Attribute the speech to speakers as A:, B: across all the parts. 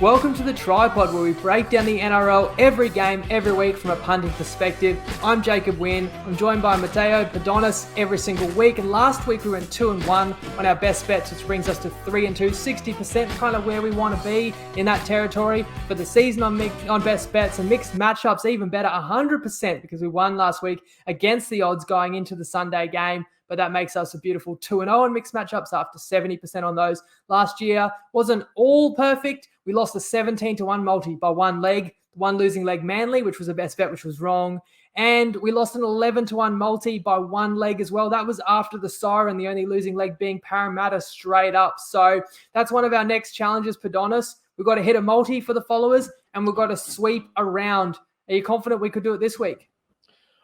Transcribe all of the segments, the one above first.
A: Welcome to the TryPod, where we break down the NRL every game, every week from a punting perspective. I'm Jacob Wynn. I'm joined by Matteo Padonis every single week. And last week we went 2-1 on our best bets, which brings us to 3-2, 60%, kind of where we want to be in that territory. For the season on best bets and mixed matchups, even better, 100%, because we won last week against the odds going into the Sunday game. But that makes us a beautiful 2-0 in mixed matchups after 70% on those. Last year wasn't all perfect. We lost the 17-1 multi by one leg, one losing leg Manly, which was a best bet, which was wrong. And we lost an 11-1 multi by one leg as well. That was after the siren, the only losing leg being Parramatta straight up. So that's one of our next challenges, Padonis. We've got to hit a multi for the followers, and we've got to sweep around. Are you confident we could do it this week?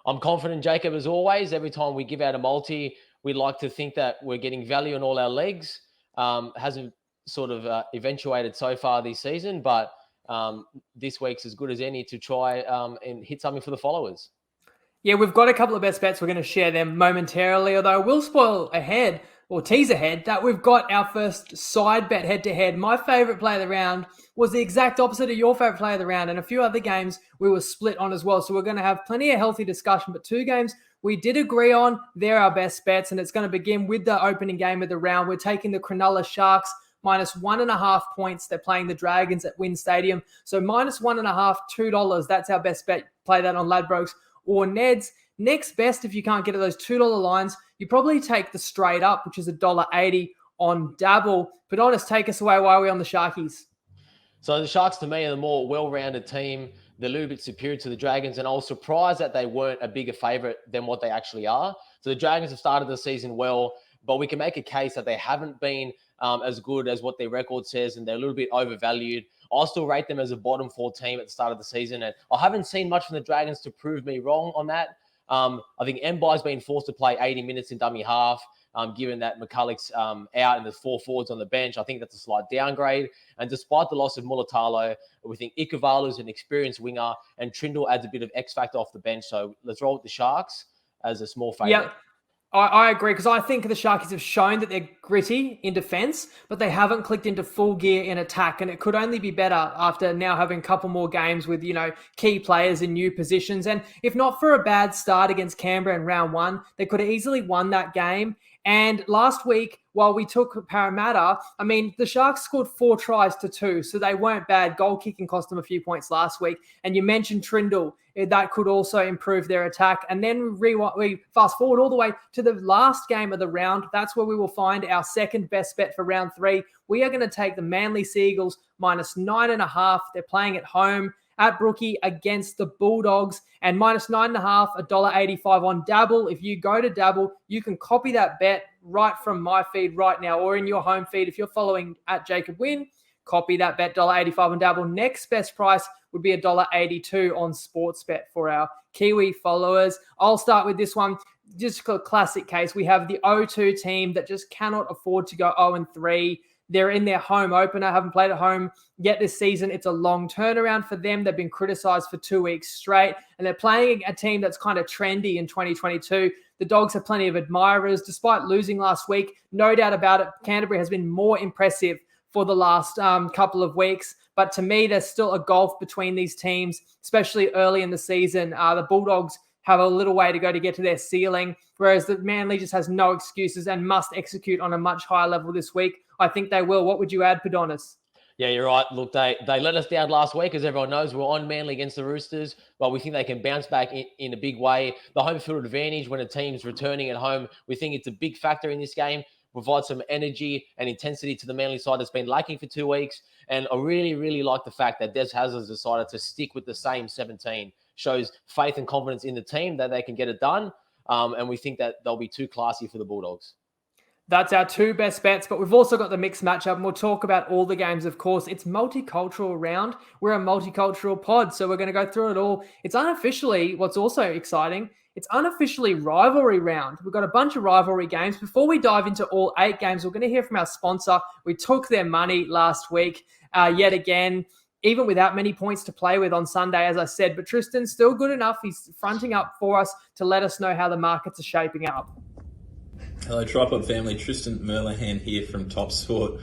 B: I'm confident, Jacob, as always. Every time we give out a multi, we'd like to think that we're getting value in all our legs. Hasn't sort of eventuated so far this season, but this week's as good as any to try and hit something for the followers.
A: Yeah, we've got a couple of best bets. We're going to share them momentarily, although we'll spoil ahead or tease ahead that we've got our first side bet head-to-head. My favourite play of the round was the exact opposite of your favourite play of the round, and a few other games we were split on as well. So we're going to have plenty of healthy discussion, but two games we did agree on. They're our best bets, and it's going to begin with the opening game of the round. We're taking the Cronulla Sharks minus 1.5 points. They're playing the Dragons at Wynn Stadium. So minus 1.5, $2. That's our best bet. Play that on Ladbrokes or Neds. Next best, if you can't get at those $2 lines, you probably take the straight up, which is $1.80 on Dabble. But honest, take us away. Why are we on the Sharkies?
B: So the Sharks, to me, are the more well-rounded team. They're a little bit superior to the Dragons, and I was surprised that they weren't a bigger favourite than what they actually are. So the Dragons have started the season well, but we can make a case that they haven't been as good as what their record says, and they're a little bit overvalued. I still rate them as a bottom four team at the start of the season, and I haven't seen much from the Dragons to prove me wrong on that. I think Mbai's been forced to play 80 minutes in dummy half, given that McCulloch's out and there's four forwards on the bench. I think that's a slight downgrade. And despite the loss of Mulatalo, we think Ikuvalu's an experienced winger, and Trindle adds a bit of X factor off the bench. So let's roll with the Sharks as a small favourite.
A: Yeah. I agree, because I think the Sharkies have shown that they're gritty in defence, but they haven't clicked into full gear in attack, and it could only be better after now having a couple more games with, key players in new positions. And if not for a bad start against Canberra in round one, they could have easily won that game. And last week, while we took Parramatta, the Sharks scored 4 tries to 2, so they weren't bad. Goal kicking cost them a few points last week. And you mentioned Trindle. That could also improve their attack. And then we fast forward all the way to the last game of the round. That's where we will find our second best bet for round 3. We are going to take the Manly Seagulls minus 9.5. They're playing at home at Brookie against the Bulldogs, and minus 9.5, $1.85 on Dabble. If you go to Dabble, you can copy that bet right from my feed right now, or in your home feed. If you're following at Jacob Wynn, copy that bet, $1.85 on Dabble. Next best price would be $1.82 on Sportsbet for our Kiwi followers. I'll start with this one. Just a classic case. We have the O2 team that just cannot afford to go 0-3. They're in their home opener, haven't played at home yet this season. It's a long turnaround for them. They've been criticised for 2 weeks straight, and they're playing a team that's kind of trendy in 2022. The Dogs have plenty of admirers. Despite losing last week, no doubt about it, Canterbury has been more impressive for the last couple of weeks. But to me, there's still a gulf between these teams, especially early in the season. The Bulldogs have a little way to go to get to their ceiling, whereas the Manly just has no excuses and must execute on a much higher level this week. I think they will. What would you add, Padonis?
B: Yeah, you're right. Look, they let us down last week, as everyone knows. We're on Manly against the Roosters, but we think they can bounce back in a big way. The home field advantage when a team's returning at home, we think it's a big factor in this game. Provide some energy and intensity to the Manly side that's been lacking for 2 weeks. And I really, really like the fact that Des Hasler's decided to stick with the same 17. Shows faith and confidence in the team that they can get it done. And we think that they'll be too classy for the Bulldogs.
A: That's our 2 best bets, but we've also got the mixed matchup, and we'll talk about all the games, of course. It's multicultural round. We're a multicultural pod, so we're going to go through it all. It's unofficially, what's also exciting, it's unofficially rivalry round. We've got a bunch of rivalry games. Before we dive into all 8 games, we're going to hear from our sponsor. We took their money last week, yet again, even without many points to play with on Sunday, as I said. But Tristan's still good enough. He's fronting up for us to let us know how the markets are shaping up.
C: Hello, TryPod family. Tristan Merlahan here from TopSport.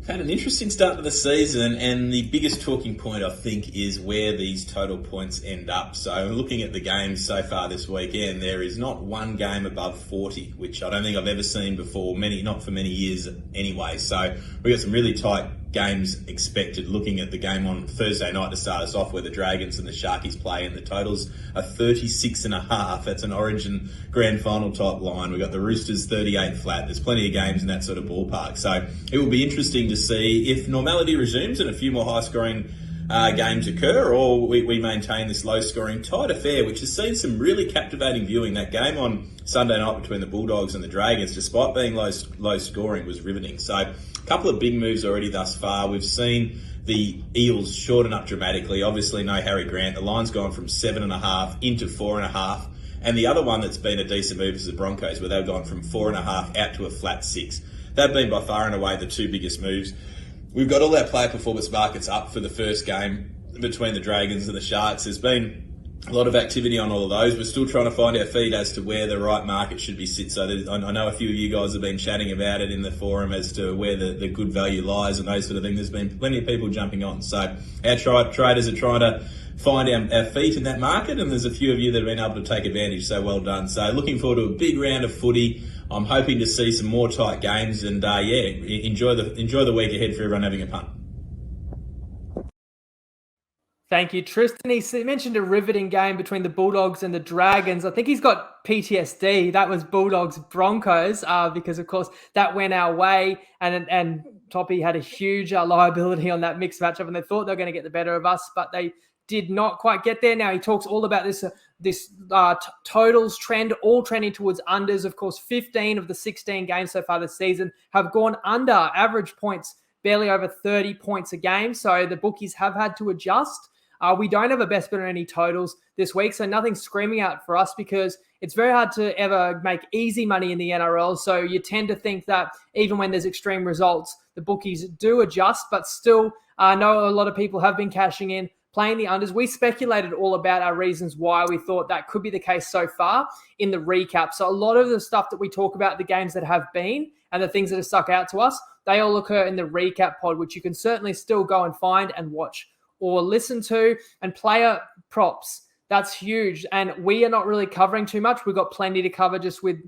C: Had an interesting start to the season, and the biggest talking point, I think, is where these total points end up. So looking at the games so far this weekend, there is not one game above 40, which I don't think I've ever seen before, not for many years anyway. So we've got some really tight games expected. Looking at the game on Thursday night to start us off, where the Dragons and the Sharkies play, and the totals are 36.5. That's an Origin grand final type line. We've got the Roosters 38 flat. There's plenty of games in that sort of ballpark. So it will be interesting to see if normality resumes and a few more high-scoring games occur, or we maintain this low-scoring tight affair, which has seen some really captivating viewing. That game on Sunday night between the Bulldogs and the Dragons, despite being low-scoring, was riveting. So a couple of big moves already thus far. We've seen the Eels shorten up dramatically. Obviously, no Harry Grant. The line's gone from 7.5 into 4.5. And the other one that's been a decent move is the Broncos, where they've gone from 4.5 out to a flat 6. They've been by far and away the two biggest moves. We've got all our player performance markets up for the first game between the Dragons and the Sharks. There's been a lot of activity on all of those. We're still trying to find our feet as to where the right market should be sit. So I know a few of you guys have been chatting about it in the forum as to where the good value lies and those sort of things. There's been plenty of people jumping on. So our traders are trying to find our feet in that market, and there's a few of you that have been able to take advantage, so well done. So looking forward to a big round of footy. I'm hoping to see some more tight games, and enjoy the week ahead for everyone having a punt.
A: Thank you, Tristan. He mentioned a riveting game between the Bulldogs and the Dragons. I think he's got PTSD. That was Bulldogs Broncos, because of course that went our way, and Toppy had a huge liability on that mixed matchup, and they thought they were going to get the better of us, but they did not quite get there. Now he talks all about this totals trend, all trending towards unders. Of course, 15 of the 16 games so far this season have gone under average points, barely over 30 points a game. So the bookies have had to adjust. We don't have a best bet on any totals this week, so nothing's screaming out for us because it's very hard to ever make easy money in the NRL. So you tend to think that even when there's extreme results, the bookies do adjust, but still I know a lot of people have been cashing in, playing the unders. We speculated all about our reasons why we thought that could be the case so far in the recap. So a lot of the stuff that we talk about, the games that have been and the things that have stuck out to us, they all occur in the recap pod, which you can certainly still go and find and watch or listen to. And player props, that's huge. And we are not really covering too much. We've got plenty to cover just with,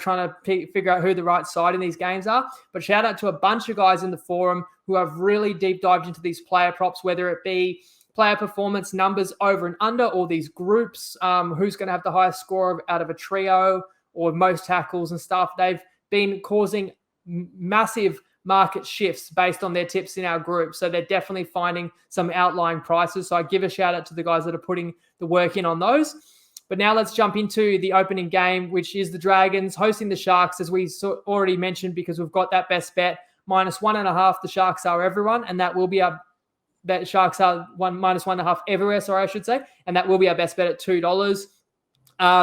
A: trying to figure out who the right side in these games are. But shout out to a bunch of guys in the forum who have really deep dived into these player props, whether it be player performance numbers over and under, or these groups, who's going to have the highest score out of a trio, or most tackles and stuff. They've been causing massive market shifts based on their tips in our group. So they're definitely finding some outlying prices. So I give a shout out to the guys that are putting the work in on those. But now let's jump into the opening game, which is the Dragons hosting the Sharks, as we already mentioned, because we've got that best bet. -1.5, the Sharks are everyone, and that will be our bet. Sharks are -1.5 everywhere, I should say. And that will be our best bet at $2.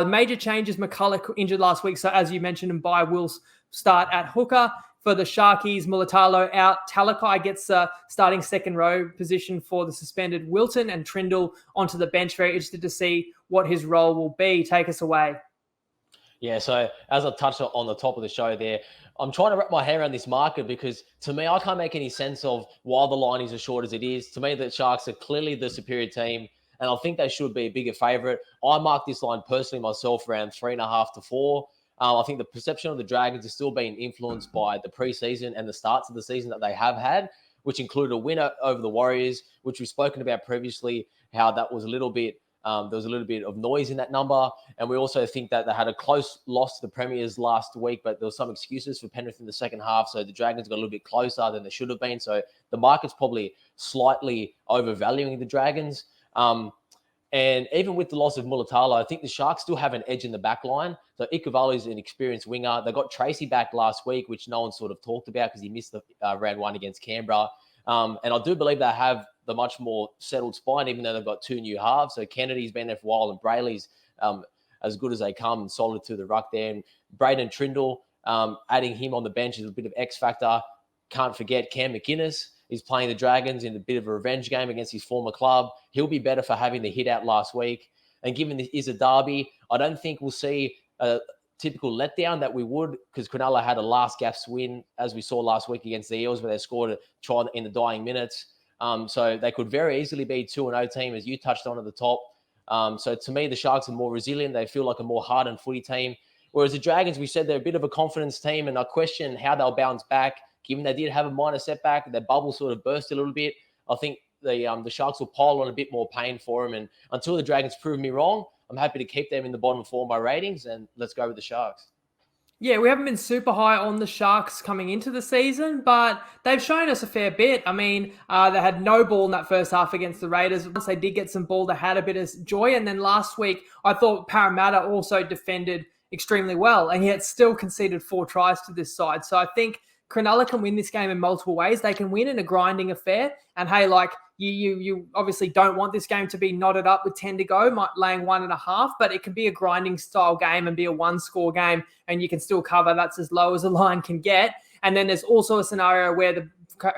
A: Major changes. McCulloch injured last week. So as you mentioned, and Bai will start at hooker. For the Sharkies, Mulatalo out. Talakai gets a starting second row position for the suspended Wilton, and Trindle onto the bench. Very interested to see what his role will be. Take us away.
B: Yeah, so as I touched on the top of the show there, I'm trying to wrap my head around this market because to me, I can't make any sense of why the line is as short as it is. To me, the Sharks are clearly the superior team, and I think they should be a bigger favourite. I marked this line personally myself around 3.5 to 4. I think the perception of the Dragons is still being influenced by the preseason and the starts of the season that they have had, which included a winner over the Warriors, which we've spoken about previously, how that was a little bit, there was a little bit of noise in that number. And we also think that they had a close loss to the Premiers last week, but there were some excuses for Penrith in the second half. So the Dragons got a little bit closer than they should have been. So the market's probably slightly overvaluing the Dragons. And even with the loss of Mulatalo, I think the Sharks still have an edge in the back line. So Ikuvalu is an experienced winger. They got Tracy back last week, which no one sort of talked about because he missed the round one against Canberra. And I do believe they have the much more settled spine, even though they've got two new halves. So Kennedy's been there for a while, and Brayley's as good as they come and solid to the ruck there. And Braden Trindle, adding him on the bench is a bit of X factor. Can't forget Cam McInnes is playing the Dragons in a bit of a revenge game against his former club. He'll be better for having the hit out last week. And given this is a derby, I don't think we'll see typical letdown that we would, because Cronulla had a last gasp win, as we saw last week against the Eels, where they scored a try in the dying minutes. So they could very easily be 2-0 team, as you touched on at the top. So to me, the Sharks are more resilient. They feel like a more hardened footy team. Whereas the Dragons, we said they're a bit of a confidence team, and I question how they'll bounce back, given they did have a minor setback. Their bubble sort of burst a little bit. I think the Sharks will pile on a bit more pain for them. And until the Dragons prove me wrong, I'm happy to keep them in the bottom 4 by ratings, and let's go with the Sharks.
A: Yeah, we haven't been super high on the Sharks coming into the season, but they've shown us a fair bit. I mean, they had no ball in that first half against the Raiders. Once they did get some ball, they had a bit of joy. And then last week, I thought Parramatta also defended extremely well, and yet still conceded 4 tries to this side. So I think Cronulla can win this game in multiple ways. They can win in a grinding affair. And hey, like, you obviously don't want this game to be knotted up with 10 to go, laying 1.5, but it can be a grinding style game and be a 1-score game, and you can still cover. That's as low as a line can get. And then there's also a scenario where the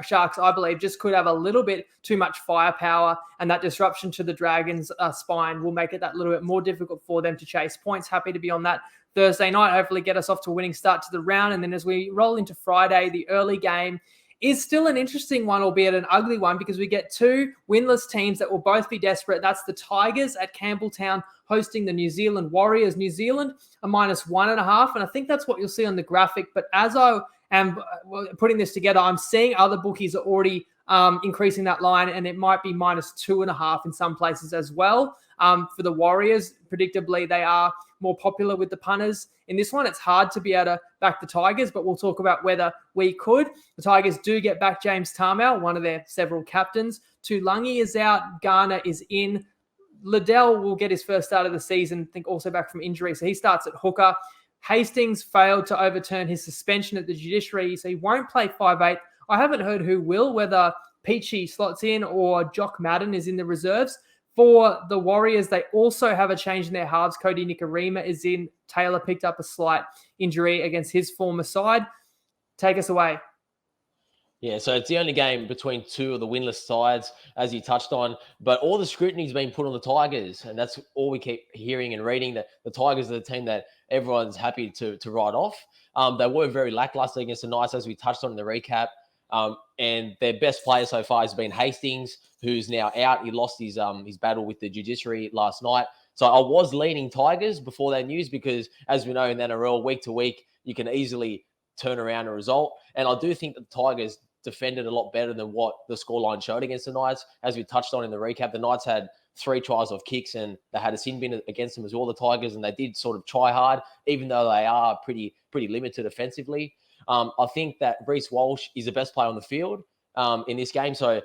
A: Sharks, I believe, just could have a little bit too much firepower, and that disruption to the Dragons' spine will make it that little bit more difficult for them to chase points. Happy to be on that Thursday night, hopefully get us off to a winning start to the round. And then as we roll into Friday, the early game is still an interesting one, albeit an ugly one, because we get 2 winless teams that will both be desperate. That's the Tigers at Campbelltown hosting the New Zealand Warriors. New Zealand a -1.5, and I think that's what you'll see on the graphic. But as I am putting this together, I'm seeing other bookies are already increasing that line, and it might be -2.5 in some places as well. For the Warriors, predictably, they are more popular with the punters. In this one, it's hard to be able to back the Tigers, but we'll talk about whether we could. The Tigers do get back James Tarmow, one of their several captains. Tuilagi is out. Garner is in. Liddell will get his first start of the season, I think also back from injury, so he starts at hooker. Hastings failed to overturn his suspension at the judiciary, so he won't play 5'8". I haven't heard who will, whether Peachy slots in or Jock Madden is in the reserves. For the Warriors, they also have a change in their halves. Cody Nikorima is in. Taylor picked up a slight injury against his former side. Take us away.
B: Yeah, so it's the only game between 2 of the winless sides, as you touched on. But all the scrutiny has been put on the Tigers, and that's all we keep hearing and reading, that the Tigers are the team that everyone's happy to write off. They were very lackluster against the Knights, as we touched on in the recap. And their best player so far has been Hastings, who's now out. He lost his battle with the judiciary last night. So I was leaning Tigers before that news, because as we know in the NRL, week to week, you can easily turn around a result. And I do think that the Tigers defended a lot better than what the scoreline showed against the Knights. As we touched on in the recap, the Knights had 3 tries off kicks, and they had a sin bin against them as well, the Tigers, and they did sort of try hard, even though they are pretty limited offensively. I think that Reece Walsh is the best player on the field in this game. So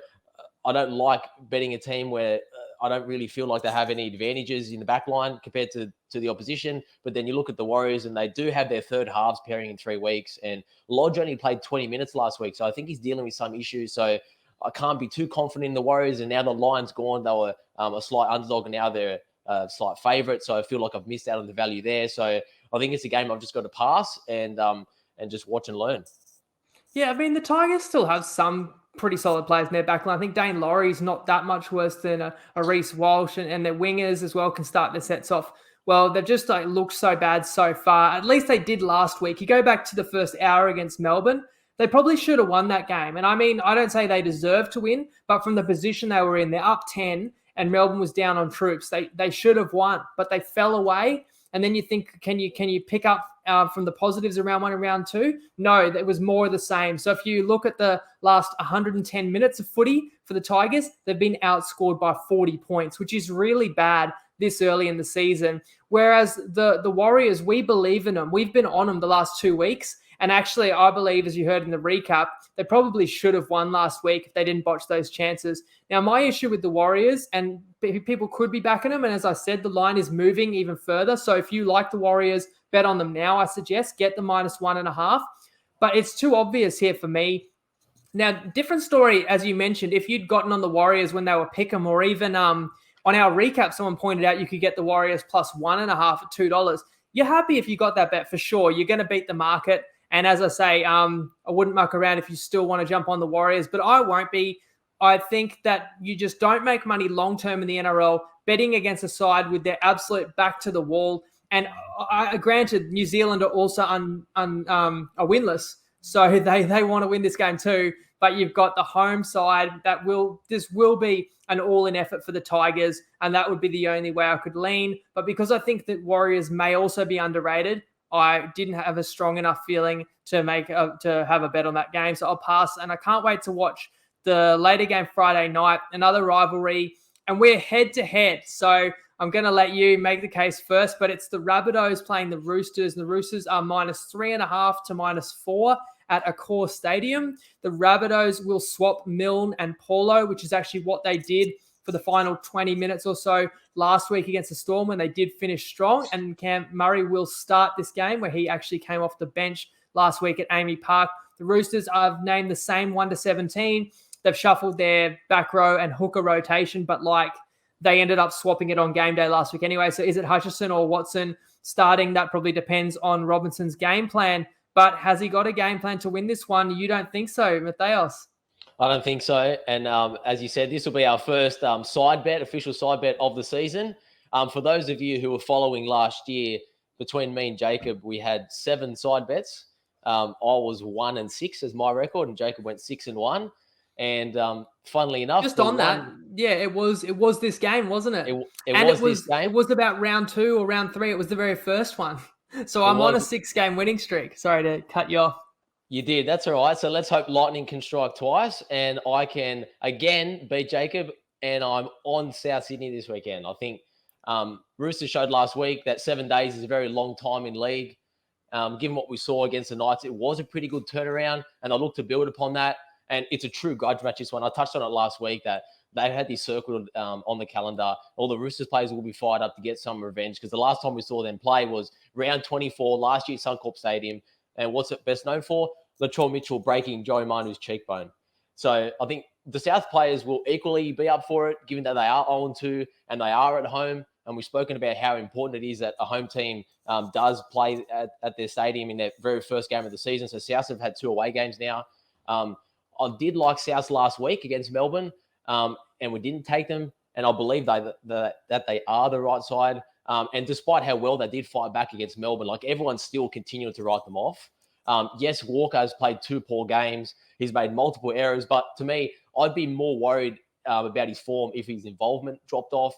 B: I don't like betting a team where I don't really feel like they have any advantages in the back line compared to the opposition. But then you look at the Warriors, and they do have their third halves pairing in 3 weeks. And Lodge only played 20 minutes last week, so I think he's dealing with some issues. So I can't be too confident in the Warriors. And now the line's gone. They were a slight underdog, and now they're a slight favourite. So I feel like I've missed out on the value there. So I think it's a game I've just got to pass and just watch and learn.
A: Yeah, I mean, the Tigers still have some pretty solid players in their backline. I think Dane Laurie's not that much worse than a Reece Walsh, and their wingers as well can start their sets off. Well, they've just looked so bad so far. At least they did last week. You go back to the first hour against Melbourne, they probably should have won that game. And I mean, I don't say they deserve to win, but from the position they were in, they're up 10 and Melbourne was down on troops. They should have won, but they fell away. And then you think, can you pick up from the positives around 1 and round 2? No, it was more of the same. So if you look at the last 110 minutes of footy for the Tigers, they've been outscored by 40 points, which is really bad this early in the season. Whereas the Warriors, we believe in them. We've been on them the last 2 weeks. And actually, I believe, as you heard in the recap, they probably should have won last week if they didn't botch those chances. Now, my issue with the Warriors, and people could be backing them, and as I said, the line is moving even further. So if you like the Warriors, bet on them now, I suggest. Get the -1.5. But it's too obvious here for me. Now, different story, as you mentioned, if you'd gotten on the Warriors when they were pick'em, or even on our recap, someone pointed out you could get the Warriors +1.5 at $2. You're happy if you got that bet for sure. You're going to beat the market. And as I say, I wouldn't muck around if you still want to jump on the Warriors, but I won't be. I think that you just don't make money long-term in the NRL betting against a side with their absolute back to the wall. And granted, New Zealand are also are winless, so they want to win this game too. But you've got the home side this will be an all-in effort for the Tigers, and that would be the only way I could lean. But because I think that Warriors may also be underrated, I didn't have a strong enough feeling to have a bet on that game, so I'll pass. And I can't wait to watch the later game Friday night, another rivalry, and we're head-to-head. So I'm going to let you make the case first, but it's the Rabbitohs playing the Roosters, and the Roosters are -3.5 to -4 at Accor Stadium. The Rabbitohs will swap Milne and Paulo, which is actually what they did for the final 20 minutes or so last week against the Storm when they did finish strong. And Cam Murray will start this game, where he actually came off the bench last week at Amy Park. The Roosters have named the same 1 to 17. They've shuffled their back row and hooker rotation, but they ended up swapping it on game day last week anyway. So is it Hutchison or Watson starting? That probably depends on Robinson's game plan. But has he got a game plan to win this one? You don't think so, Matthias?
B: I don't think so. And as you said, this will be our first official side bet of the season. For those of you who were following last year, between me and Jacob, we had 7 side bets. I was 1-6 as my record, and Jacob went 6-1. And funnily enough,
A: just on that, yeah, it was this game, wasn't it?
B: It was this game.
A: It was about round 2 or round 3. It was the very first one. So I'm on a 6-game winning streak. Sorry to cut you off.
B: You did. That's all right. So let's hope lightning can strike twice, and I can again beat Jacob. And I'm on South Sydney this weekend. I think Roosters showed last week that 7 days is a very long time in league. Given what we saw against the Knights, it was a pretty good turnaround, and I look to build upon that. And it's a true grudge match, this one. I touched on it last week that they had this circled on the calendar. All the Roosters players will be fired up to get some revenge, because the last time we saw them play was round 24 last year at Suncorp Stadium. And what's it best known for? Latrell Mitchell breaking Joey Manu's cheekbone. So I think the South players will equally be up for it, given that they are 0-2 and they are at home. And we've spoken about how important it is that a home team does play at their stadium in their very first game of the season. So South have had 2 away games now. I did like South last week against Melbourne, and we didn't take them. And I believe that they are the right side. And despite how well they did fight back against Melbourne, everyone's still continuing to write them off. Yes, Walker has played 2 poor games. He's made multiple errors. But to me, I'd be more worried about his form if his involvement dropped off.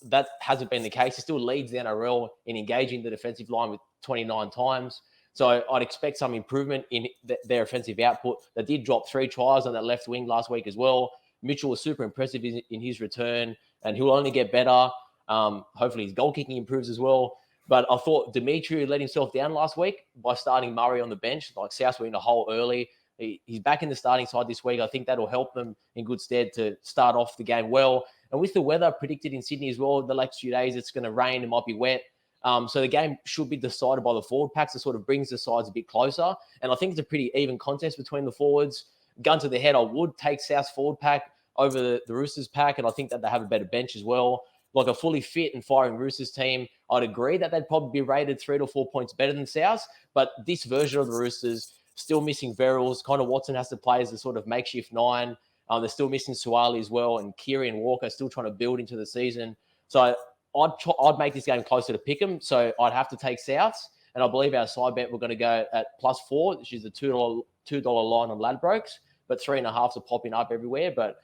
B: That hasn't been the case. He still leads the NRL in engaging the defensive line with 29 times. So I'd expect some improvement in their offensive output. They did drop 3 tries on that left wing last week as well. Mitchell was super impressive in his return, and he'll only get better. Hopefully his goal kicking improves as well. But I thought Dimitri let himself down last week by starting Murray on the bench. South were in a hole early. He's back in the starting side this week. I think that'll help them in good stead to start off the game well. And with the weather predicted in Sydney as well, the next few days it's going to rain, it might be wet. So the game should be decided by the forward packs. It sort of brings the sides a bit closer. And I think it's a pretty even contest between the forwards. Gun to the head, I would take South's forward pack over the Roosters pack, and I think that they have a better bench as well. A fully fit and firing Roosters team, I'd agree that they'd probably be rated 3 to 4 points better than South. But this version of the Roosters, still missing Verrills. Connor Watson has to play as a sort of makeshift 9. They're still missing Suwali as well, and Kiri and Walker still trying to build into the season. So I'd make this game closer to pick'em. So I'd have to take Souths, and I believe our side bet we're going to go at +4, which is a $2 line on Ladbrokes, but 3.5s are popping up everywhere. But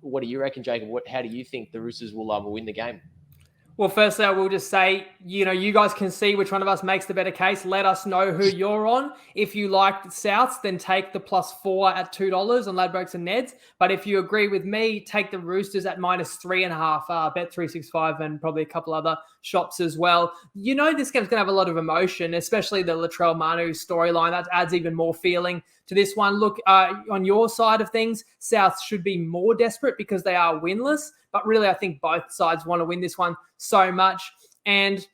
B: what do you reckon, Jacob? How do you think the Roosters will win the game?
A: Well, firstly, I will just say, you guys can see which one of us makes the better case. Let us know who you're on. If you like the Souths, then take the +4 at $2 on Ladbrokes and Neds. But if you agree with me, take the Roosters at -3.5, Bet365 and probably a couple other shops as well. This game's going to have a lot of emotion, especially the Latrell Manu storyline. That adds even more feeling to this one. Look, on your side of things, South should be more desperate because they are winless. But really, I think both sides want to win this one so much. And,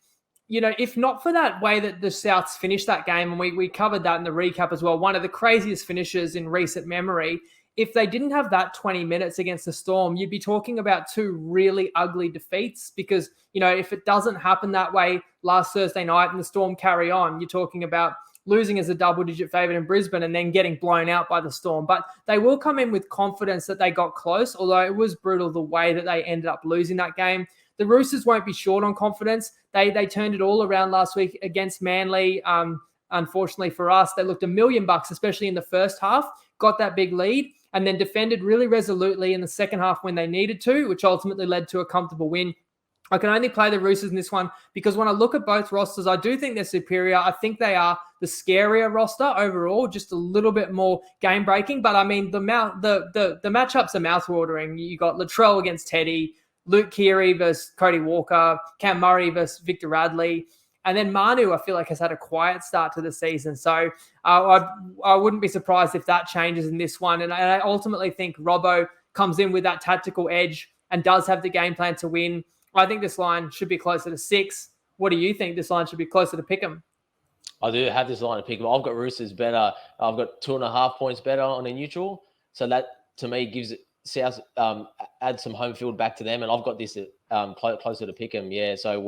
A: if not for that way that the Souths finished that game, and we covered that in the recap as well, one of the craziest finishes in recent memory, if they didn't have that 20 minutes against the Storm, you'd be talking about 2 really ugly defeats because, if it doesn't happen that way last Thursday night and the Storm carry on, you're talking about losing as a double-digit favourite in Brisbane and then getting blown out by the Storm. But they will come in with confidence that they got close, although it was brutal the way that they ended up losing that game. the Roosters won't be short on confidence. They turned it all around last week against Manly. Unfortunately for us, they looked $1 million, especially in the first half, got that big lead, and then defended really resolutely in the second half when they needed to, which ultimately led to a comfortable win. I can only play the Roosters in this one because when I look at both rosters, I do think they're superior. I think they are the scarier roster overall, just a little bit more game-breaking. But I mean, the matchups are mouth-watering. You got Latrell against Teddy, Luke Keary versus Cody Walker, Cam Murray versus Victor Radley. And then Manu, I feel like, has had a quiet start to the season. So I wouldn't be surprised if that changes in this one. And I ultimately think Robbo comes in with that tactical edge and does have the game plan to win. I think this line should be closer to 6. What do you think? This line should be closer to Pick'em?
B: I do have this line to Pick'em. I've got Roosters better. I've got 2.5 points better on a neutral. So that, to me, gives it South add some home field back to them. And I've got this closer to Pick'em. Yeah, so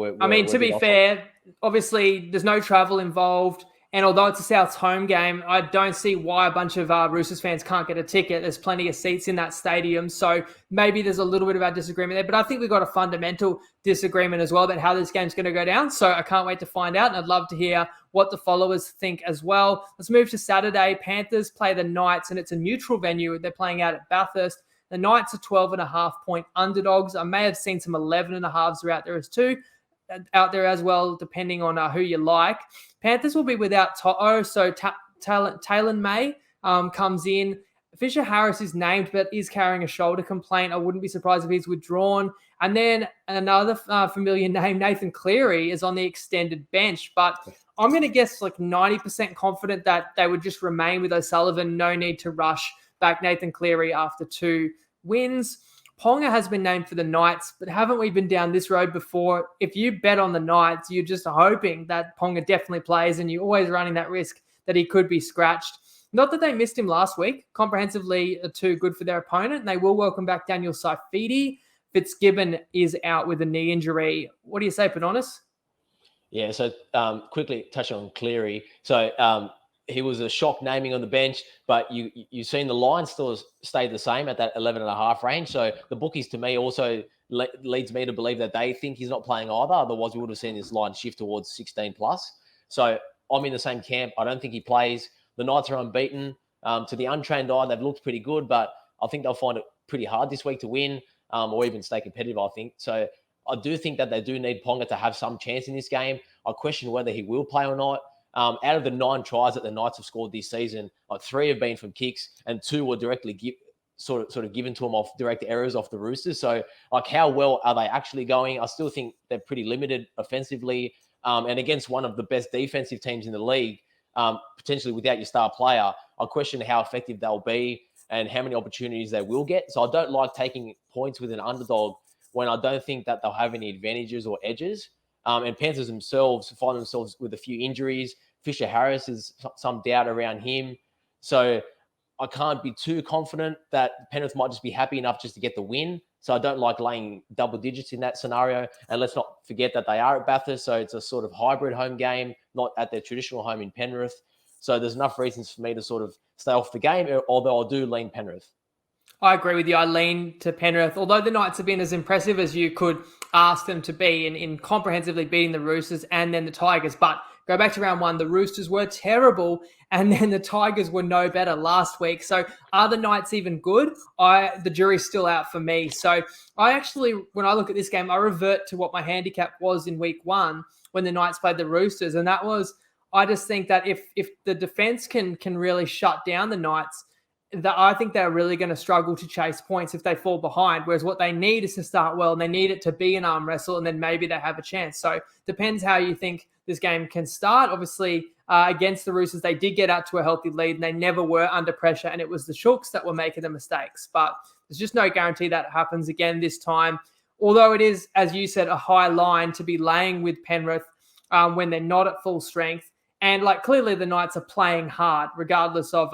A: to be fair, obviously there's no travel involved. And although it's a South's home game, I don't see why a bunch of Roosters fans can't get a ticket. There's plenty of seats in that stadium. So maybe there's a little bit of our disagreement there. But I think we've got a fundamental disagreement as well about how this game's going to go down. So I can't wait to find out. And I'd love to hear what the followers think as well. Let's move to Saturday. Panthers play the Knights, and it's a neutral venue. They're playing out at Bathurst. The Knights are 12.5-point underdogs. I may have seen some 11.5s out there as well, depending on who you like. Panthers will be without To'o, so Talon May comes in. Fisher Harris is named, but is carrying a shoulder complaint. I wouldn't be surprised if he's withdrawn. And then another familiar name, Nathan Cleary, is on the extended bench. But I'm going to guess like 90% confident that they would just remain with O'Sullivan. No need to rush back Nathan Cleary after 2 wins. Ponga has been named for the Knights, but haven't we been down this road before? If you bet on the Knights, you're just hoping that Ponga definitely plays, and you're always running that risk that he could be scratched. Not that they missed him last week. Comprehensively too good for their opponent, and they will welcome back Daniel Saifidi. Fitzgibbon is out with a knee injury. What do you say, Panonis?
B: Yeah, so quickly touch on Cleary. So he was a shock naming on the bench, but you've seen the line still stayed the same at that 11.5 range. So the bookies, to me, also leads me to believe that they think he's not playing either. Otherwise, we would have seen this line shift towards 16 plus. So I'm in the same camp. I don't think he plays. The Knights are unbeaten. To the untrained eye, they've looked pretty good, but I think they'll find it pretty hard this week to win or even stay competitive, I think. So I do think that they do need Ponga to have some chance in this game. I question whether he will play or not. Out of the 9 tries that the Knights have scored this season, 3 have been from kicks and 2 were directly sort of given to them off direct errors off the Roosters. So, like, how well are they actually going? I still think they're pretty limited offensively, and against one of the best defensive teams in the league, potentially without your star player, I question how effective they'll be and how many opportunities they will get. So I don't like taking points with an underdog when I don't think that they'll have any advantages or edges. And Panthers themselves find themselves with a few injuries. Fisher Harris is some doubt around him. So I can't be too confident that Penrith might just be happy enough just to get the win. So I don't like laying double digits in that scenario. And let's not forget that they are at Bathurst. So it's a sort of hybrid home game, not at their traditional home in Penrith. So there's enough reasons for me to sort of stay off the game, although I do lean Penrith.
A: I agree with you. I lean to Penrith. Although the Knights have been as impressive as you could ask them to be in comprehensively beating the Roosters and then the Tigers. But go back to round 1, the Roosters were terrible and then the Tigers were no better last week. So are the Knights even good? The jury's still out for me. So I actually, when I look at this game, I revert to what my handicap was in week 1 when the Knights played the Roosters. And that was, I just think that if the defense can really shut down the Knights, that I think they're really going to struggle to chase points if they fall behind, whereas what they need is to start well, and they need it to be an arm wrestle, and then maybe they have a chance. So depends how you think this game can start. Obviously, against the Roosters, they did get out to a healthy lead, and they never were under pressure, and it was the Shooks that were making the mistakes. But there's just no guarantee that happens again this time, although it is, as you said, a high line to be laying with Penrith when they're not at full strength. And like clearly the Knights are playing hard, regardless of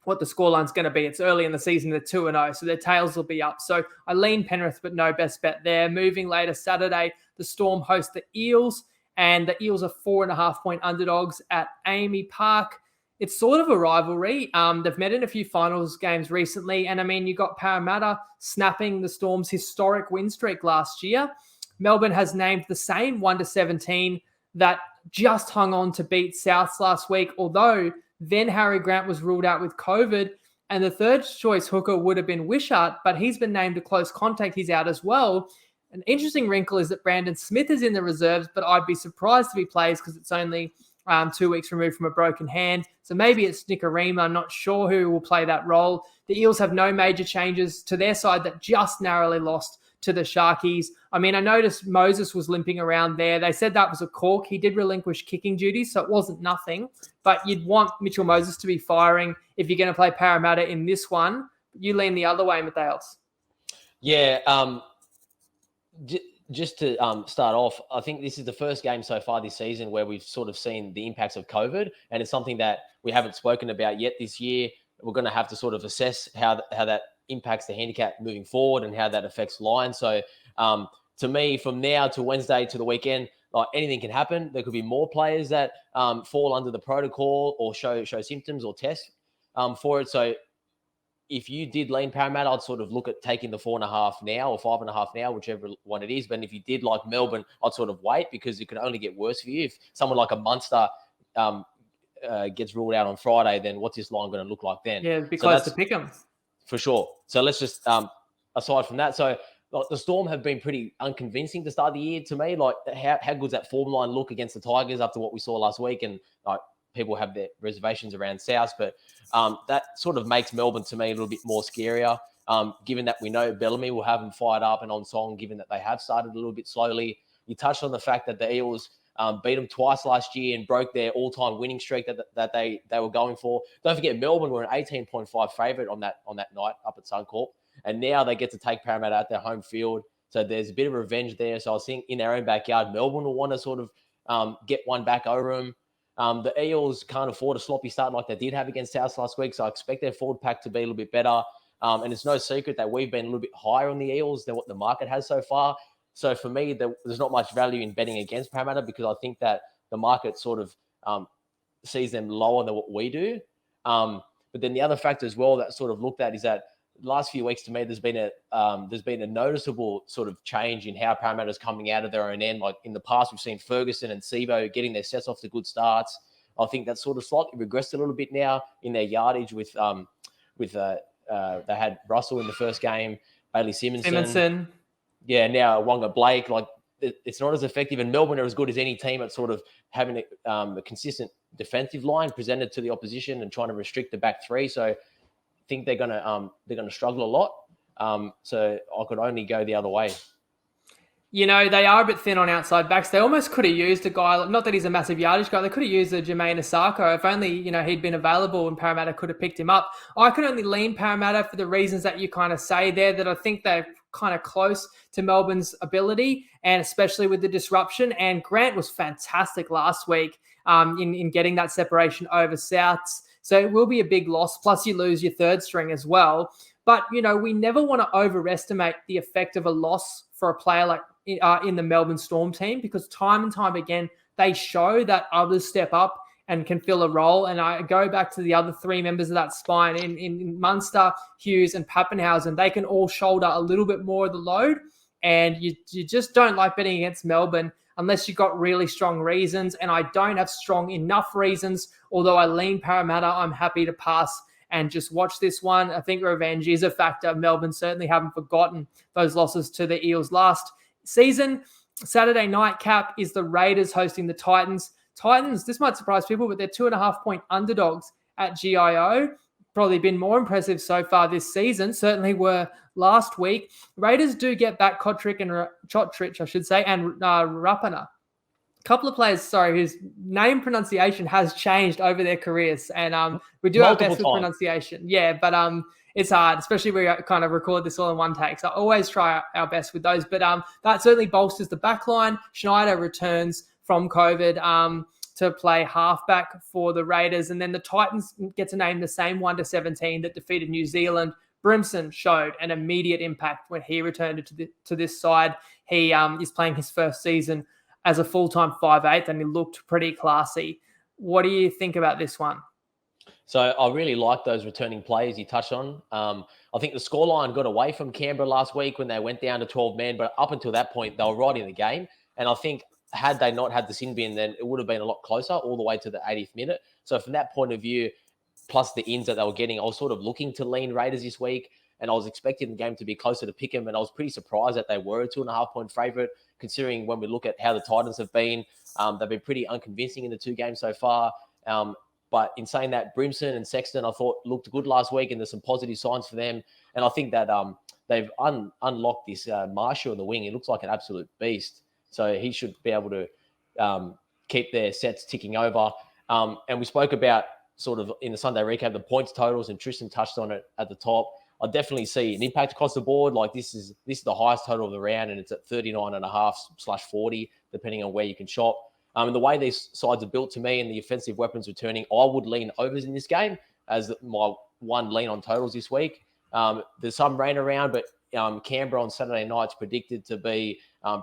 A: what the scoreline's going to be. It's early in the season, they're 2-0, so their tails will be up. So I lean Penrith, but no best bet there. Moving later Saturday, the Storm host the Eels, and the Eels are 4.5-point underdogs at Amy Park. it's sort of a rivalry. They've met in a few finals games recently. And I mean, you got Parramatta snapping the Storm's historic win streak last year. Melbourne has named the same 1-17 that just hung on to beat Souths last week, although then Harry Grant was ruled out with COVID, and the third choice hooker would have been Wishart, but he's been named a close contact. He's out as well. An interesting wrinkle is that Brandon Smith is in the reserves, but I'd be surprised if he plays because it's only 2 weeks removed from a broken hand. So maybe it's Nikorima. I'm not sure who will play that role. The Eels have no major changes to their side that just narrowly lost to the Sharkies. I mean, I noticed Moses was limping around there. They said that was a cork. He did relinquish kicking duties, so it wasn't nothing. But you'd want Mitchell Moses to be firing if you're going to play Parramatta in this one. You lean the other way, Matthias.
B: Yeah, just to start off, I think this is the first game so far this season where we've sort of seen the impacts of COVID, and it's something that we haven't spoken about yet this year. We're going to have to sort of assess how that impacts the handicap moving forward and how that affects lines. So to me, from now to Wednesday to the weekend, like anything can happen. There could be more players that fall under the protocol or show symptoms or test for it. So if you did lean Parramatta, I'd sort of look at taking the 4.5 now or 5.5 now, whichever one it is. But if you did like Melbourne, I'd sort of wait because it could only get worse for you. If someone like a Munster gets ruled out on Friday, then what's this line going to look like then?
A: Yeah, it'd be close to pick them.
B: For sure. So let's just, aside from that, so like, the Storm have been pretty unconvincing to start the year to me. Like, how good's that form line look against the Tigers after what we saw last week? And like, people have their reservations around South, but that sort of makes Melbourne to me a little bit more scarier, given that we know Bellamy will have them fired up and on song, given that they have started a little bit slowly. You touched on the fact that the Eels beat them twice last year and broke their all-time winning streak that they were going for. Don't forget, Melbourne were an 18.5 favourite on that night up at Suncorp, and now they get to take Parramatta at their home field. So there's a bit of revenge there. So I think in their own backyard, Melbourne will want to sort of get one back over them. The Eels can't afford a sloppy start like they did have against South last week, so I expect their forward pack to be a little bit better. And it's no secret that we've been a little bit higher on the Eels than what the market has so far. So for me, there's not much value in betting against Parramatta because I think that the market sort of sees them lower than what we do. But then the other factor as well that sort of looked at is that last few weeks to me, there's been a noticeable sort of change in how Parramatta's coming out of their own end. Like in the past, we've seen Ferguson and Sebo getting their sets off to good starts. I think that's sort of slightly regressed a little bit now in their yardage with they had Russell in the first game, Bailey Simonson. Yeah, now Wonga Blake. Like it's not as effective, and Melbourne are as good as any team at sort of having a consistent defensive line presented to the opposition and trying to restrict the back three. So I think they're gonna struggle a lot. So I could only go the other way.
A: You know, they are a bit thin on outside backs. They almost could have used a guy, not that he's a massive yardage guy, they could have used a Jermaine Asako. If only, he'd been available and Parramatta could have picked him up. I can only lean Parramatta for the reasons that you kind of say there, that I think they're kind of close to Melbourne's ability, and especially with the disruption. And Grant was fantastic last week in getting that separation over Souths. So it will be a big loss. Plus you lose your third string as well. But, we never want to overestimate the effect of a loss for a player like in the Melbourne Storm team, because time and time again, they show that others step up and can fill a role. And I go back to the other three members of that spine in Munster, Hughes and Pappenhausen. They can all shoulder a little bit more of the load. And you just don't like betting against Melbourne unless you've got really strong reasons. And I don't have strong enough reasons. Although I lean Parramatta, I'm happy to pass and just watch this one. I think revenge is a factor. Melbourne certainly haven't forgotten those losses to the Eels last season. Saturday night cap is the Raiders hosting the Titans. Titans, this might surprise people, but they're 2.5-point underdogs at GIO. Probably been more impressive so far this season. Certainly were last week. Raiders do get back Chotrick and Rapana. A couple of players, whose name pronunciation has changed over their careers. And we do our best with pronunciation. Yeah, but it's hard, especially when we kind of record this all in one take. So I always try our best with those. But that certainly bolsters the back line. Schneider returns from COVID to play halfback for the Raiders. And then the Titans get to name the same 1-17 that defeated New Zealand. Brimson showed an immediate impact when he returned to this side. He is playing his first season as a full-time 5'8", and he looked pretty classy. What do you think about this one?
B: So I really like those returning players you touched on. I think the scoreline got away from Canberra last week when they went down to 12 men, but up until that point, they were right in the game. And I think had they not had the sin bin, then it would have been a lot closer all the way to the 80th minute. So from that point of view, plus the ins that they were getting, I was sort of looking to lean Raiders this week, and I was expecting the game to be closer to pick 'em, and I was pretty surprised that they were a 2.5-point favourite, considering when we look at how the Titans have been. They've been pretty unconvincing in the 2 games so far. But in saying that, Brimson and Sexton, I thought, looked good last week, and there's some positive signs for them. And I think that they've unlocked this Marshall in the wing. He looks like an absolute beast. So he should be able to keep their sets ticking over. And we spoke about sort of in the Sunday recap, the points totals, and Tristan touched on it at the top. I definitely see an impact across the board. Like this is the highest total of the round, and it's at 39.5/40, depending on where you can shop. And the way these sides are built to me and the offensive weapons returning, I would lean overs in this game as my one lean on totals this week. There's some rain around, but Canberra on Saturday night's predicted to be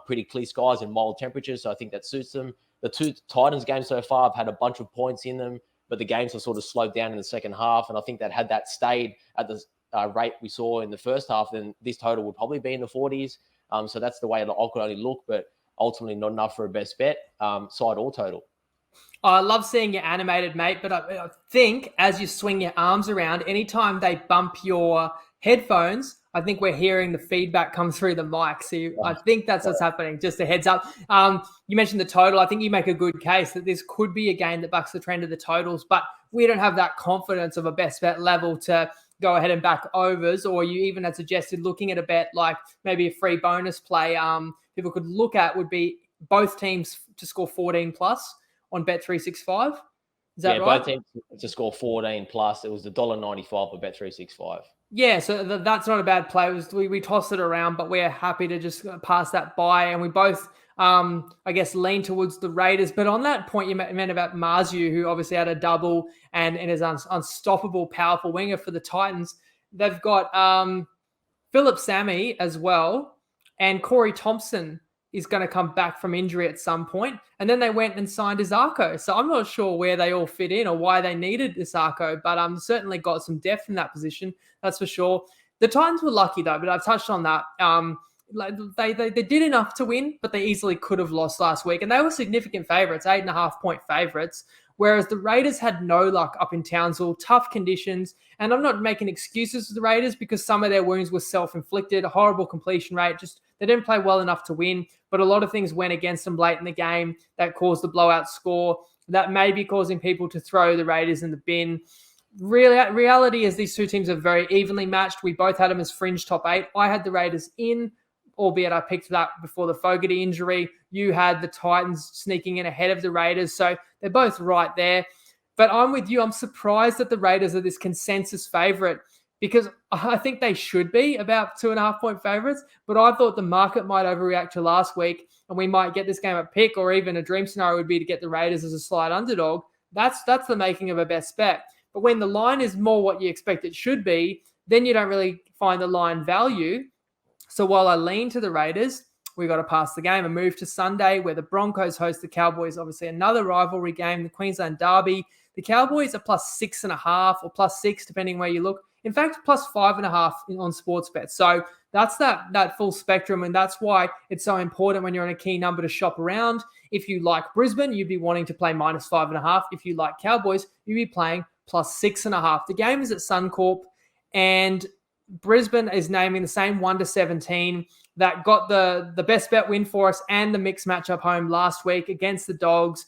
B: pretty clear skies and mild temperatures, so I think that suits them. The 2 Titans games so far have had a bunch of points in them, but the games have sort of slowed down in the second half, and I think that had that stayed at the rate we saw in the first half, then this total would probably be in the 40s. So that's the way I could only look, but ultimately not enough for a best bet, side or total.
A: I love seeing you animated, mate, but I think as you swing your arms around, anytime they bump your headphones, I think we're hearing the feedback come through the mic. So I think that's what's happening. Just a heads up. You mentioned the total. I think you make a good case that this could be a game that bucks the trend of the totals, but we don't have that confidence of a best bet level to go ahead and back overs, or you even had suggested looking at a bet like maybe a free bonus play people could look at would be both teams to score 14 plus on Bet365. Is that right?
B: Both teams to score 14 plus. It was $1.95 for Bet365.
A: Yeah, so that's not a bad play. We tossed it around, but we're happy to just pass that by. And we both, I guess, lean towards the Raiders. But on that point you meant about Marzu, who obviously had a double and is an unstoppable, powerful winger for the Titans. They've got Philip Sammy as well, and Corey Thompson is going to come back from injury at some point. And then they went and signed Isako. So I'm not sure where they all fit in or why they needed Isako, but certainly got some depth in that position. That's for sure. The Titans were lucky though, but I've touched on that. They did enough to win, but they easily could have lost last week. And they were significant favourites, 8.5-point favourites. Whereas the Raiders had no luck up in Townsville, tough conditions. And I'm not making excuses for the Raiders because some of their wounds were self-inflicted, a horrible completion rate. Just they didn't play well enough to win, but a lot of things went against them late in the game that caused the blowout score. That may be causing people to throw the Raiders in the bin. Reality is these two teams are very evenly matched. We both had them as fringe top 8. I had the Raiders in, albeit I picked that before the Fogarty injury. You had the Titans sneaking in ahead of the Raiders, so they're both right there. But I'm with you. I'm surprised that the Raiders are this consensus favourite because I think they should be about 2.5-point favourites, but I thought the market might overreact to last week and we might get this game at pick, or even a dream scenario would be to get the Raiders as a slight underdog. That's the making of a best bet. But when the line is more what you expect it should be, then you don't really find the line value. So while I lean to the Raiders, we got to pass the game and move to Sunday where the Broncos host the Cowboys. Obviously, another rivalry game, the Queensland Derby. The Cowboys are plus 6.5 or plus 6, depending where you look. In fact, plus 5.5 on Sportsbet. So that's that full spectrum, and that's why it's so important when you're on a key number to shop around. If you like Brisbane, you'd be wanting to play minus 5.5. If you like Cowboys, you'd be playing plus 6.5. The game is at Suncorp, and Brisbane is naming the same 1-17 that got the best bet win for us and the mixed matchup home last week against the Dogs.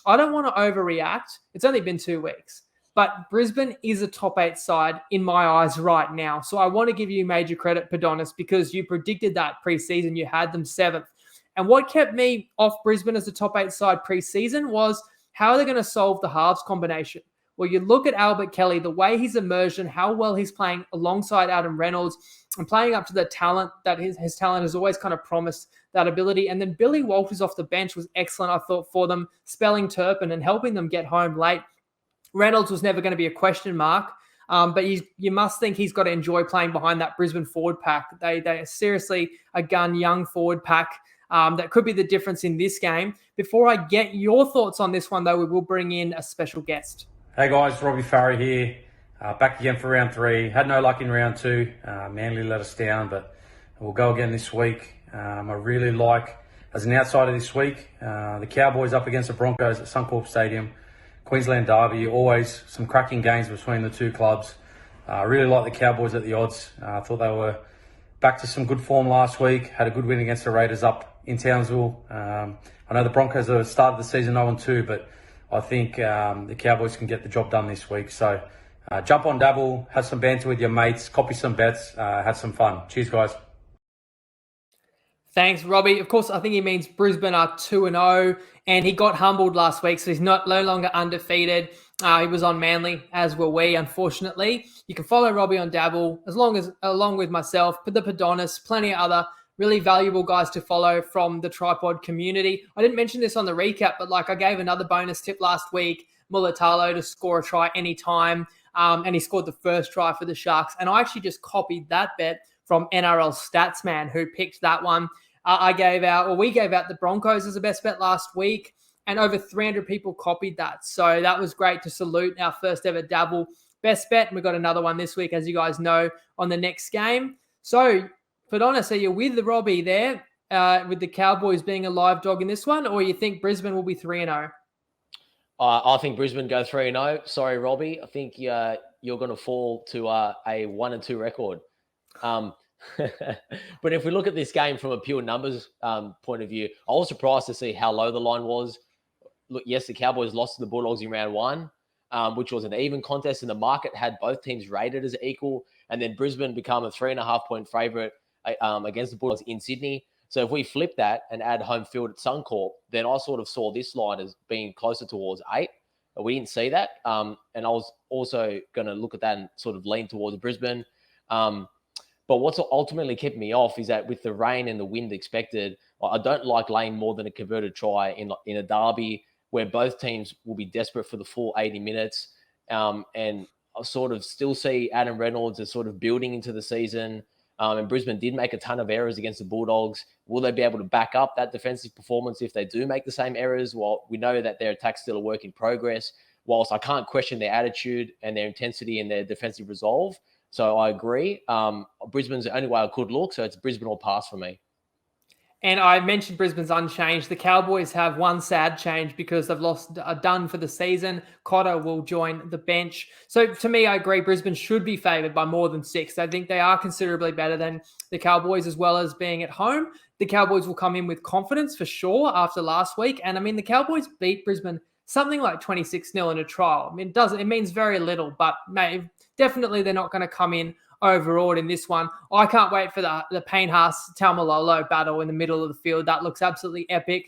A: I don't want to overreact. It's only been 2 weeks. But Brisbane is a top 8 side in my eyes right now. So I want to give you major credit, Padonis, because you predicted that preseason. You had them 7th. And what kept me off Brisbane as a top 8 side preseason was how are they going to solve the halves combination? Well, you look at Albert Kelly, the way he's emerged and how well he's playing alongside Adam Reynolds and playing up to the talent that his talent has always kind of promised that ability. And then Billy Walters off the bench was excellent, I thought, for them, spelling Turpin and helping them get home late. Reynolds was never going to be a question mark, but you must think he's got to enjoy playing behind that Brisbane forward pack. They are seriously a gun young forward pack that could be the difference in this game. Before I get your thoughts on this one, though, we will bring in a special guest.
D: Hey guys, Robbie Farah here. Back again for round 3. Had no luck in round 2. Manly let us down, but we'll go again this week. I really like, as an outsider this week, the Cowboys up against the Broncos at Suncorp Stadium. Queensland Derby, always some cracking games between the two clubs. I really like the Cowboys at the odds. I thought they were back to some good form last week. Had a good win against the Raiders up in Townsville. I know the Broncos have started the season 0-2, but I think the Cowboys can get the job done this week. So jump on Dabble, have some banter with your mates, copy some bets, have some fun. Cheers, guys.
A: Thanks, Robbie. Of course, I think he means Brisbane are 2-0, and he got humbled last week, so he's no longer undefeated. He was on Manly, as were we, unfortunately. You can follow Robbie on Dabble, along with myself, the Padonis, plenty of other really valuable guys to follow from the TryPod community. I didn't mention this on the recap, but I gave another bonus tip last week, Mulatalo to score a try anytime, and he scored the first try for the Sharks. And I actually just copied that bet from NRL Statsman, who picked that one. We gave out the Broncos as a best bet last week, and over 300 people copied that. So that was great to salute our first ever Dabble best bet. And we got another one this week, as you guys know, on the next game. So, Padonis, are you with the Robbie there, with the Cowboys being a live dog in this one, or you think Brisbane will be 3-0?
B: I think Brisbane go 3-0. Sorry, Robbie. I think you're going to fall to a 1-2 record. But if we look at this game from a pure numbers point of view, I was surprised to see how low the line was. Look, yes, the Cowboys lost to the Bulldogs in round 1, which was an even contest, and the market had both teams rated as equal. And then Brisbane become a 3.5-point favourite against the Bulldogs in Sydney. So if we flip that and add home field at Suncorp, then I sort of saw this line as being closer towards 8. But we didn't see that. And I was also going to look at that and sort of lean towards Brisbane. But what's ultimately kept me off is that with the rain and the wind expected, I don't like laying more than a converted try in a derby where both teams will be desperate for the full 80 minutes. And I sort of still see Adam Reynolds as sort of building into the season. And Brisbane did make a ton of errors against the Bulldogs. Will they be able to back up that defensive performance if they do make the same errors? Well, we know that their attack's still a work in progress. Whilst I can't question their attitude and their intensity and their defensive resolve. So I agree. Brisbane's the only way I could look. So it's Brisbane or pass for me.
A: And I mentioned Brisbane's unchanged. The Cowboys have one sad change because they've lost a Dunn for the season. Cotter will join the bench. So to me, I agree Brisbane should be favoured by more than 6. I think they are considerably better than the Cowboys, as well as being at home. The Cowboys will come in with confidence for sure after last week. And I mean, the Cowboys beat Brisbane something like 26-0 in a trial. I mean, it means very little, but definitely they're not going to come in overawed in this one. I can't wait for the Payne-Haas-Taumalolo battle in the middle of the field. That looks absolutely epic.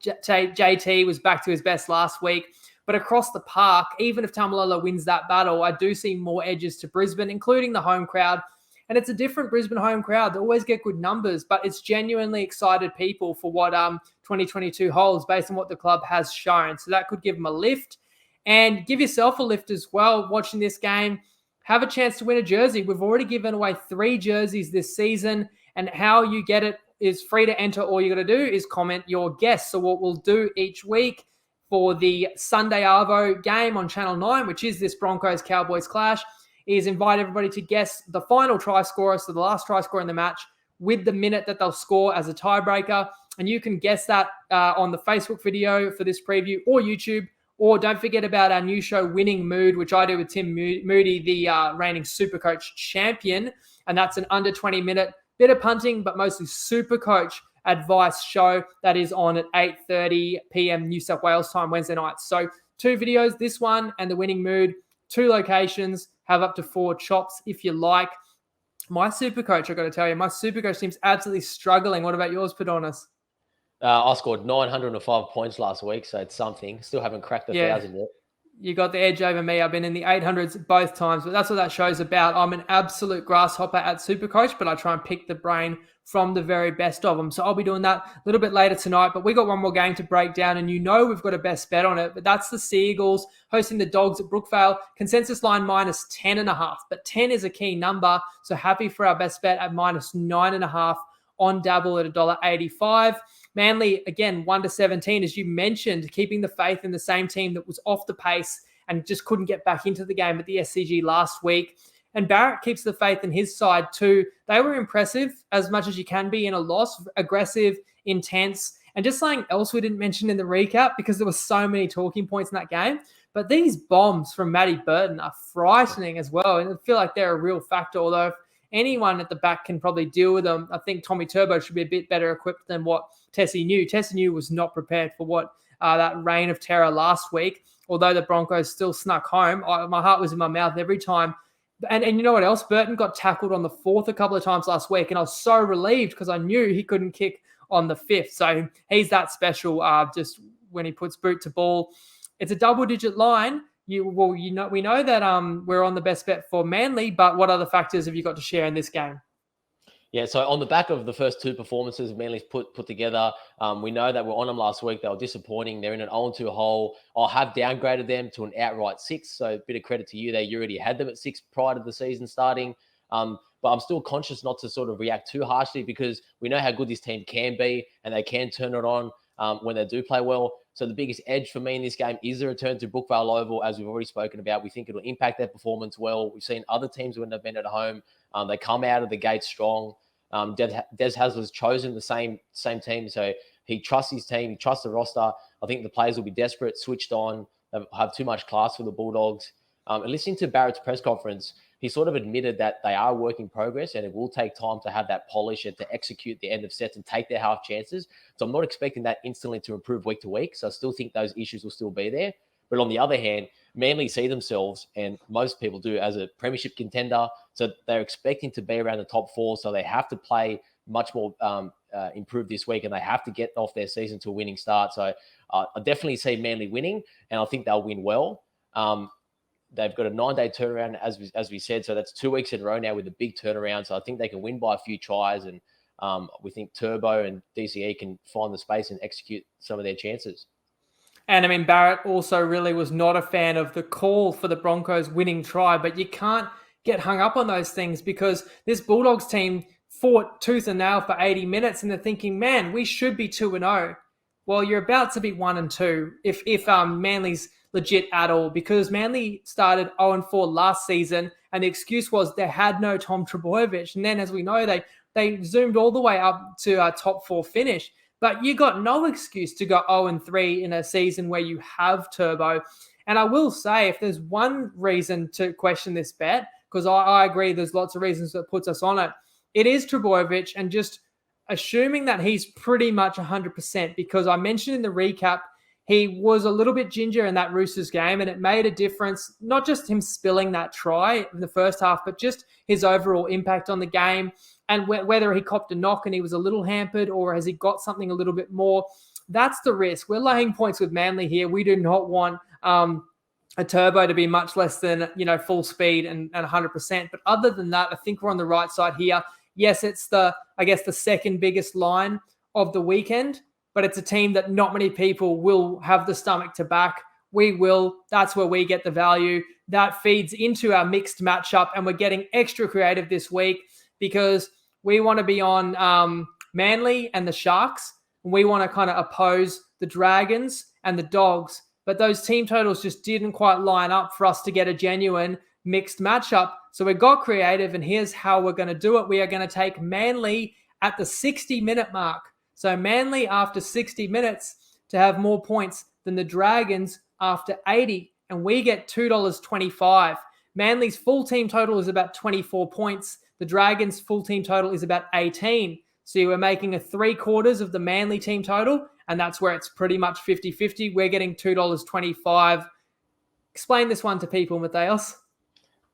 A: JT was back to his best last week. But across the park, even if Taumalolo wins that battle, I do see more edges to Brisbane, including the home crowd. And it's a different Brisbane home crowd. They always get good numbers, but it's genuinely excited people for what 2022 holds based on what the club has shown. So that could give them a lift. And give yourself a lift as well watching this game. Have a chance to win a jersey. We've already given away 3 jerseys this season, and how you get it is free to enter. All you got to do is comment your guess. So what we'll do each week for the Sunday Arvo game on Channel 9, which is this Broncos-Cowboys clash, is invite everybody to guess the final try scorer, so the last try scorer in the match, with the minute that they'll score as a tiebreaker. And you can guess that on the Facebook video for this preview or YouTube. Or don't forget about our new show, Winning Mood, which I do with Tim Moody, the reigning Supercoach champion. And that's an under 20-minute bit of punting, but mostly Supercoach advice show that is on at 8:30 p.m. New South Wales time, Wednesday night. So 2 videos, this one and the Winning Mood, 2 locations, have up to 4 chops if you like. My Supercoach, I've got to tell you, my Supercoach team's absolutely struggling. What about yours, Padonis?
B: I scored 905 points last week, so it's something. Still haven't cracked the 1,000 yet.
A: You got the edge over me. I've been in the 800s both times, but that's what that show's about. I'm an absolute grasshopper at Supercoach, but I try and pick the brain from the very best of them. So I'll be doing that a little bit later tonight, but we got one more game to break down, and we've got a best bet on it, but that's the Seagulls hosting the Dogs at Brookvale. Consensus line minus 10.5, but 10 is a key number, so happy for our best bet at minus 9.5 on Dabble at $1.85. Manly, again, 1-17, as you mentioned, keeping the faith in the same team that was off the pace and just couldn't get back into the game at the SCG last week. And Barrett keeps the faith in his side too. They were impressive as much as you can be in a loss, aggressive, intense, and just something else we didn't mention in the recap because there were so many talking points in that game. But these bombs from Matty Burton are frightening as well. And I feel like they're a real factor, although if anyone at the back can probably deal with them, I think Tommy Turbo should be a bit better equipped than what Tessie knew. Tessie knew was not prepared for what that reign of terror last week, although the Broncos still snuck home. My heart was in my mouth every time. And you know what else? Burton got tackled on the 4th a couple of times last week, and I was so relieved because I knew he couldn't kick on the 5th. So he's that special just when he puts boot to ball. It's a double-digit line. We know that we're on the best bet for Manly, but what other factors have you got to share in this game?
B: Yeah, so on the back of the first 2 performances Manly's put together, we know that we're on them last week. They were disappointing. They're in an 0-2 hole. I have downgraded them to an outright 6, so a bit of credit to you there. You already had them at 6 prior to the season starting. But I'm still conscious not to sort of react too harshly because we know how good this team can be and they can turn it on when they do play well. So the biggest edge for me in this game is the return to Brookvale Oval, as we've already spoken about. We think it'll impact their performance well. We've seen other teams when they've been at home, they come out of the gate strong. Des Hasler's chosen the same team, so he trusts his team, he trusts the roster. I think the players will be desperate, switched on, they have too much class for the Bulldogs. And listening to Barrett's press conference, he sort of admitted that they are a work in progress and it will take time to have that polish and to execute the end of sets and take their half chances. So I'm not expecting that instantly to improve week to week. So I still think those issues will still be there. But on the other hand, Manly see themselves, and most people do, as a premiership contender. So they're expecting to be around the top 4. So they have to play much more improved this week, and they have to get off their season to a winning start. So I definitely see Manly winning, and I think they'll win well. They've got a 9-day turnaround, as we said. So that's 2 weeks in a row now with a big turnaround. So I think they can win by a few tries, and we think Turbo and DCE can find the space and execute some of their chances.
A: And I mean, Barrett also really was not a fan of the call for the Broncos winning try, but you can't get hung up on those things because this Bulldogs team fought tooth and nail for 80 minutes and they're thinking, man, we should be 2-0. Well, you're about to be 1-2 if Manly's legit at all, because Manly started 0-4 last season and the excuse was they had no Tom Trbojevic. And then, as we know, they zoomed all the way up to a top 4 finish. But you got no excuse to go 0-3 in a season where you have Turbo. And I will say, if there's one reason to question this bet, because I agree there's lots of reasons that puts us on it, it is Trbojevic, and just assuming that he's pretty much 100%, because I mentioned in the recap, he was a little bit ginger in that Roosters game, and it made a difference, not just him spilling that try in the first half, but just his overall impact on the game. And whether he copped a knock and he was a little hampered, or has he got something a little bit more, that's the risk. We're laying points with Manly here. We do not want a Turbo to be much less than, full speed and 100%. But other than that, I think we're on the right side here. Yes, it's the second biggest line of the weekend, but it's a team that not many people will have the stomach to back. We will. That's where we get the value. That feeds into our mixed matchup, and we're getting extra creative this week because we want to be on Manly and the Sharks. We want to kind of oppose the Dragons and the Dogs. But those team totals just didn't quite line up for us to get a genuine mixed matchup. So we got creative, and here's how we're going to do it. We are going to take Manly at the 60-minute mark. So Manly after 60 minutes to have more points than the Dragons after 80. And we get $2.25. Manly's full team total is about 24 points. The Dragons' full team total is about 18. So you were making a 3/4 of the Manly team total, and that's where it's pretty much 50-50. We're getting $2.25. Explain this one to people, Mateos.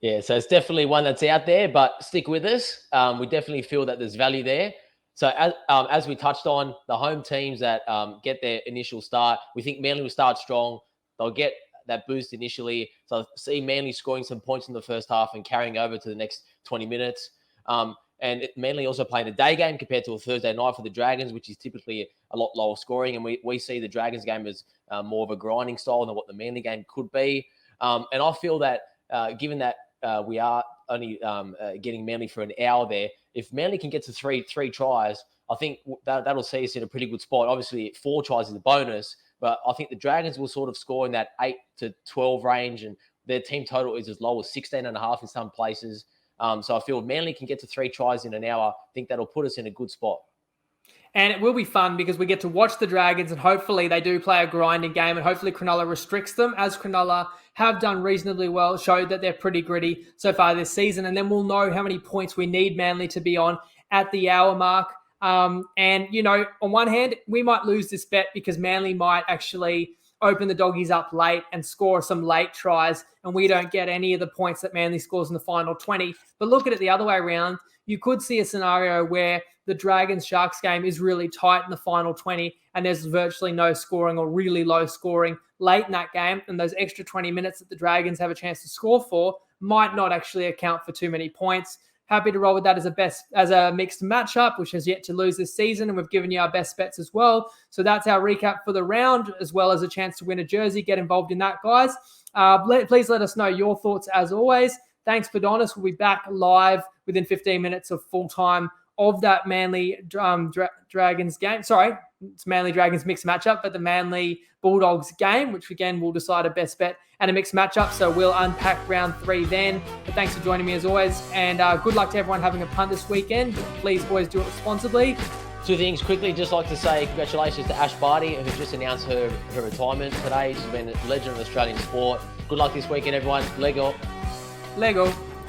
B: Yeah, so it's definitely one that's out there, but stick with us. We definitely feel that there's value there. So as we touched on, the home teams that get their initial start, we think Manly will start strong. They'll get that boost initially. So see Manly scoring some points in the first half and carrying over to the next 20 minutes. And Manly also playing a day game compared to a Thursday night for the Dragons, which is typically a lot lower scoring. And we see the Dragons game as more of a grinding style than what the Manly game could be. And I feel that given that we are only getting Manly for an hour there, if Manly can get to three tries, I think that'll see us in a pretty good spot. Obviously, 4 tries is a bonus, But I think the Dragons will sort of score in that 8 to 12 range, and their team total is as low as 16.5 in some places. So I feel Manly can get to 3 tries in an hour. I think that'll put us in a good spot.
A: And it will be fun because we get to watch the Dragons, and hopefully they do play a grinding game, and hopefully Cronulla restricts them, as Cronulla have done reasonably well, showed that they're pretty gritty so far this season. And then we'll know how many points we need Manly to be on at the hour mark. And, you know, on one hand, we might lose this bet because Manly might actually open the doggies up late and score some late tries, and we don't get any of the points that Manly scores in the final 20. But look at it the other way around. You could see a scenario where the Dragons-Sharks game is really tight in the final 20 and there's virtually no scoring or really low scoring late in that game, and those extra 20 minutes that the Dragons have a chance to score for might not actually account for too many points. Happy to roll with that as a mixed matchup, which has yet to lose this season, and we've given you our best bets as well. So that's our recap for the round, as well as a chance to win a jersey. Get involved in that, guys. Please let us know your thoughts as always. Thanks for Donis. We'll be back live within 15 minutes of full time of that Manly Dragons game. Sorry, it's Manly Dragons mixed matchup, but the Manly Bulldogs game, which again will decide a best bet and a mixed matchup. So we'll unpack round 3 then. But thanks for joining me as always, and good luck to everyone having a punt this weekend. Please, boys, do it responsibly.
B: 2 things quickly. Just like to say congratulations to Ash Barty, who just announced her retirement today. She's been a legend of Australian sport. Good luck this weekend, everyone. Lego.